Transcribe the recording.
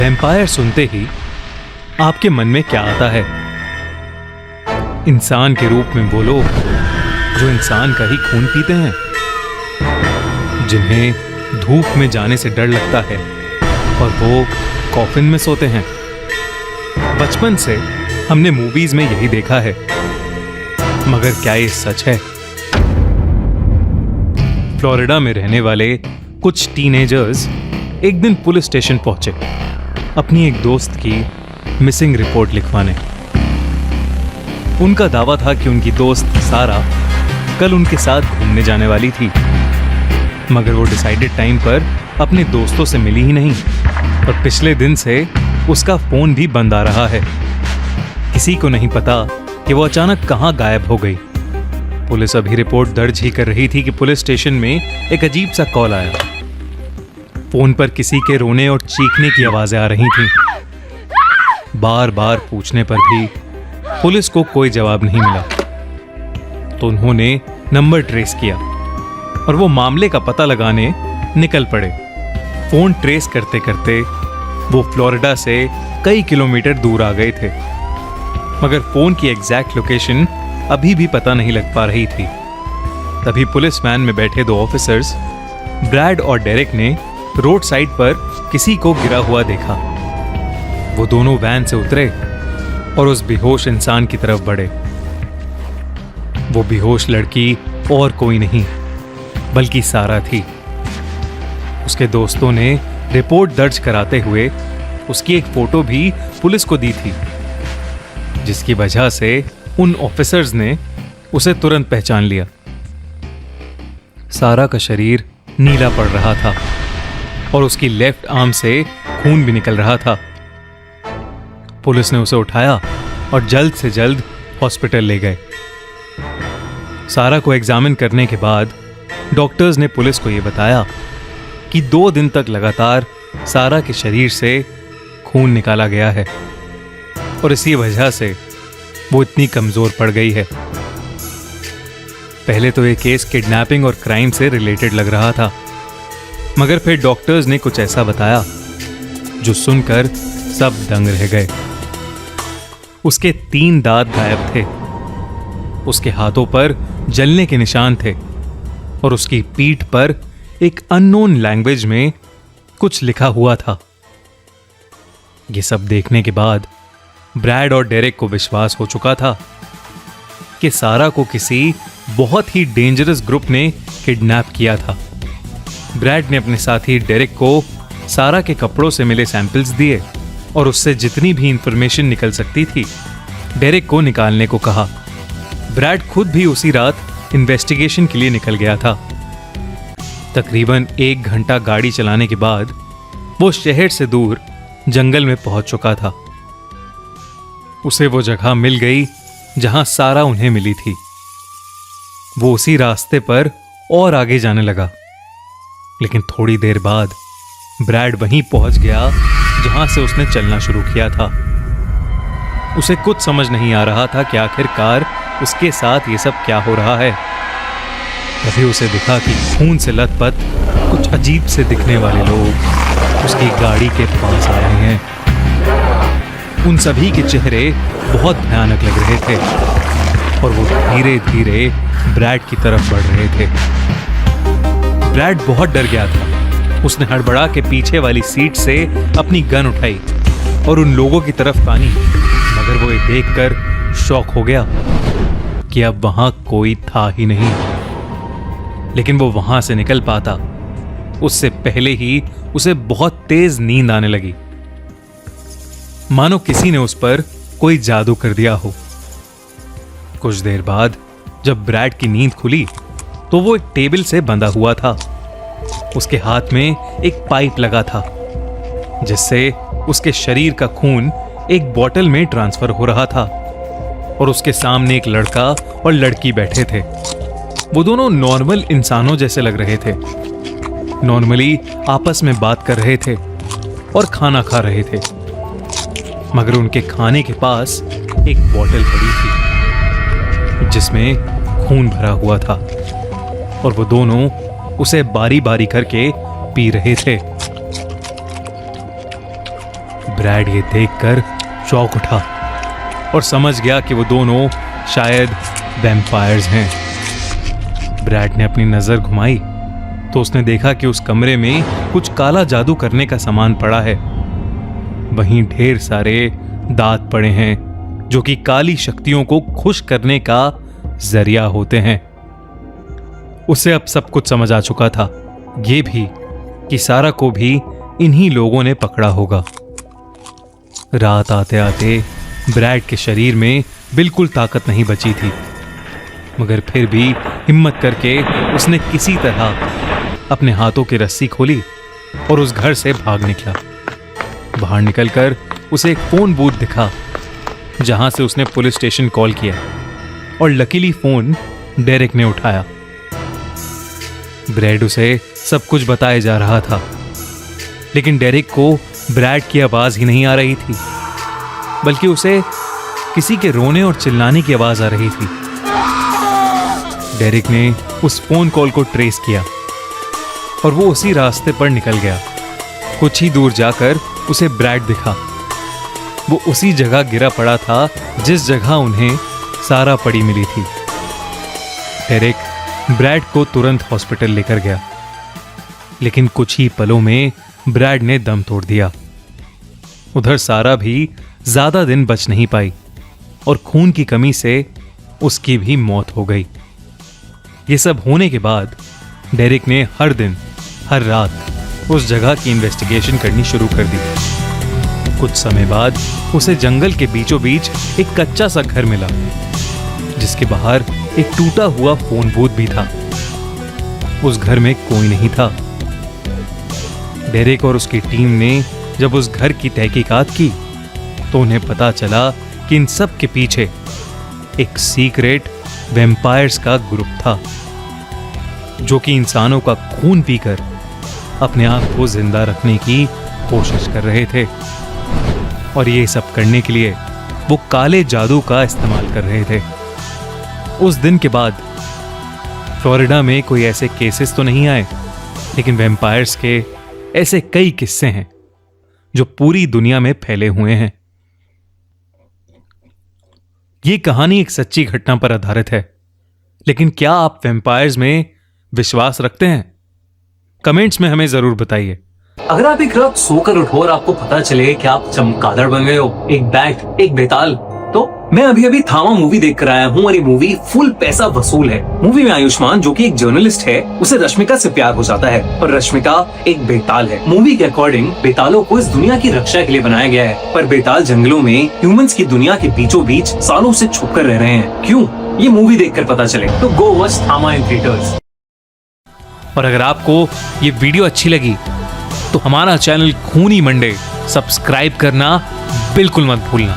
Vampire सुनते ही आपके मन में क्या आता है? इंसान के रूप में वो लोग जो इंसान का ही खून पीते हैं, जिन्हें धूप में जाने से डर लगता है और वो कॉफिन में सोते हैं। बचपन से हमने मूवीज में यही देखा है, मगर क्या ये सच है? फ्लोरिडा में रहने वाले कुछ टीनेजर्स एक दिन पुलिस स्टेशन पहुंचे अपनी एक दोस्त की मिसिंग रिपोर्ट लिखवाने। उनका दावा था कि उनकी दोस्त सारा कल उनके साथ घूमने जाने वाली थी, मगर वो डिसाइडेड टाइम पर अपने दोस्तों से मिली ही नहीं और पिछले दिन से उसका फोन भी बंद आ रहा है। किसी को नहीं पता कि वो अचानक कहां गायब हो गई। पुलिस अभी रिपोर्ट दर्ज ही कर रही थी कि पुलिस स्टेशन में एक अजीब सा कॉल आया। फोन पर किसी के रोने और चीखने की आवाजें आ रही थीं। बार बार पूछने पर भी पुलिस को कोई जवाब नहीं मिला, तो उन्होंने नंबर ट्रेस किया और वो मामले का पता लगाने निकल पड़े। फोन ट्रेस करते करते वो फ्लोरिडा से कई किलोमीटर दूर आ गए थे, मगर फोन की एग्जैक्ट लोकेशन अभी भी पता नहीं लग पा रही थी। तभी पुलिस वैन में बैठे दो ऑफिसर्स ब्रैड और डेरेक ने रोड साइड पर किसी को गिरा हुआ देखा। वो दोनों वैन से उतरे और उस बेहोश इंसान की तरफ बढ़े। वो बेहोश लड़की और कोई नहीं बल्कि सारा थी। उसके दोस्तों ने रिपोर्ट दर्ज कराते हुए उसकी एक फोटो भी पुलिस को दी थी, जिसकी वजह से उन ऑफिसर्स ने उसे तुरंत पहचान लिया। सारा का शरीर नीला पड़ रहा था और उसकी लेफ्ट आर्म से खून भी निकल रहा था। पुलिस ने उसे उठाया और जल्द से जल्द हॉस्पिटल ले गए। सारा को एग्जामिन करने के बाद डॉक्टर्स ने पुलिस को यह बताया कि 2 दिन तक लगातार सारा के शरीर से खून निकाला गया है और इसी वजह से वो इतनी कमजोर पड़ गई है। पहले तो ये केस किडनैपिंग और क्राइम से रिलेटेड लग रहा था, मगर फिर डॉक्टर्स ने कुछ ऐसा बताया जो सुनकर सब दंग रह गए। उसके 3 दांत गायब थे, उसके हाथों पर जलने के निशान थे और उसकी पीठ पर एक अननोन लैंग्वेज में कुछ लिखा हुआ था। ये सब देखने के बाद ब्रैड और डेरेक को विश्वास हो चुका था कि सारा को किसी बहुत ही डेंजरस ग्रुप ने किडनैप किया था। ब्रैड ने अपने साथी डेरेक को सारा के कपड़ों से मिले सैंपल्स दिए और उससे जितनी भी इंफॉर्मेशन निकल सकती थी डेरेक को निकालने को कहा। ब्रैड खुद भी उसी रात इन्वेस्टिगेशन के लिए निकल गया था। तकरीबन 1 घंटा गाड़ी चलाने के बाद वो शहर से दूर जंगल में पहुंच चुका था। उसे वो जगह मिल गई जहां सारा उन्हें मिली थी। वो उसी रास्ते पर और आगे जाने लगा, लेकिन थोड़ी देर बाद ब्रैड वहीं पहुंच गया जहां से उसने चलना शुरू किया था। उसे कुछ समझ नहीं आ रहा था कि आखिरकार उसके साथ ये सब क्या हो रहा है। तभी उसे दिखा कि खून से लथपथ कुछ अजीब से दिखने वाले लोग उसकी गाड़ी के पास आ रहे हैं। उन सभी के चेहरे बहुत भयानक लग रहे थे और वो धीरे धीरे ब्रैड की तरफ बढ़ रहे थे। ब्रैड बहुत डर गया था। उसने हड़बड़ा के पीछे वाली सीट से अपनी गन उठाई और उन लोगों की तरफ तानी, मगर वो ये देखकर शॉक हो गया कि अब वहां कोई था ही नहीं। लेकिन वो वहां से निकल पाता उससे पहले ही उसे बहुत तेज नींद आने लगी, मानो किसी ने उस पर कोई जादू कर दिया हो। कुछ देर बाद जब ब्रैड की नींद खुली तो वो एक टेबल से बंधा हुआ था। उसके हाथ में एक पाइप लगा था जिससे उसके शरीर का खून एक बोतल में ट्रांसफर हो रहा था और उसके सामने एक लड़का और लड़की बैठे थे। वो दोनों नॉर्मल इंसानों जैसे लग रहे थे। नॉर्मली आपस में बात कर रहे थे और खाना खा रहे थे, मगर उनके खाने के पास एक बोतल पड़ी थी जिसमें खून भरा हुआ था और वो दोनों उसे बारी बारी करके पी रहे थे। ब्रैड ये देखकर चौंक उठा और समझ गया कि वो दोनों शायद वैम्पायर्स हैं। ब्रैड ने अपनी नजर घुमाई तो उसने देखा कि उस कमरे में कुछ काला जादू करने का सामान पड़ा है। वहीं ढेर सारे दांत पड़े हैं जो कि काली शक्तियों को खुश करने का जरिया होते हैं। उसे अब सब कुछ समझ आ चुका था, ये भी कि सारा को भी इन्हीं लोगों ने पकड़ा होगा। रात आते आते ब्रैड के शरीर में बिल्कुल ताकत नहीं बची थी, मगर फिर भी हिम्मत करके उसने किसी तरह अपने हाथों की रस्सी खोली और उस घर से भाग निकला। बाहर निकलकर उसे एक फोन बूथ दिखा जहां से उसने पुलिस स्टेशन कॉल किया और लकीली फोन डेरेक ने उठाया। ब्रैड उसे सब कुछ बताया जा रहा था, लेकिन डेरेक को ब्रैड की आवाज ही नहीं आ रही थी, बल्कि उसे किसी के रोने और चिल्लाने की आवाज आ रही थी। डेरेक ने उस फोन कॉल को ट्रेस किया और वो उसी रास्ते पर निकल गया। कुछ ही दूर जाकर उसे ब्रैड दिखा। वो उसी जगह गिरा पड़ा था जिस जगह उन्हें सारा पड़ी मिली थी। डेरेक ब्रैड को तुरंत हॉस्पिटल लेकर गया, लेकिन कुछ ही पलों में ब्रैड ने दम तोड़ दिया। उधर सारा भी ज्यादा दिन बच नहीं पाई और खून की कमी से उसकी भी मौत हो गई। ये सब होने के बाद डेरेक ने हर दिन हर रात उस जगह की इन्वेस्टिगेशन करनी शुरू कर दी। कुछ समय बाद उसे जंगल के बीचों बीच एक कच्चा सा घर मिला, जिसके बाहर एक टूटा हुआ फोन बूथ भी था। उस घर में कोई नहीं था। डेरेक और उसकी टीम ने जब उस घर की तहकीकात की तो उन्हें पता चला कि इन सब के पीछे एक सीक्रेट वैम्पायर्स का ग्रुप था, जो कि इंसानों का खून पीकर अपने आप को जिंदा रखने की कोशिश कर रहे थे। और ये सब करने के लिए वो काले जादू का इस्तेमाल कर रहे थे। उस दिन के बाद फ्लोरिडा में कोई ऐसे केसेस तो नहीं आए, लेकिन वैम्पायर्स के ऐसे कई किस्से हैं जो पूरी दुनिया में फैले हुए हैं। ये कहानी एक सच्ची घटना पर आधारित है, लेकिन क्या आप वैम्पायर्स में विश्वास रखते हैं? कमेंट्स में हमें जरूर बताइए। अगर आप एक रात सोकर उठो और आपको पता चले कि आप चमगादड़ बन गए हो, एक बैट, एक बेताल, तो मैं अभी थामा मूवी देख कर आया हूँ और ये मूवी फुल पैसा वसूल है। मूवी में आयुष्मान, जो कि एक जर्नलिस्ट है, उसे रश्मिका से प्यार हो जाता है और रश्मिका एक बेताल है। मूवी के अकॉर्डिंग बेतालों को इस दुनिया की रक्षा के लिए बनाया गया है, पर बेताल जंगलों में ह्यूमंस की दुनिया के बीचों बीच सालों से छुप कर रह रहे हैं। क्यों? ये मूवी देखकर पता चले। तो गो वॉच थामा इन थिएटर्स। और अगर आपको ये वीडियो अच्छी लगी तो हमारा चैनल खूनी मंडे सब्सक्राइब करना बिल्कुल मत भूलना।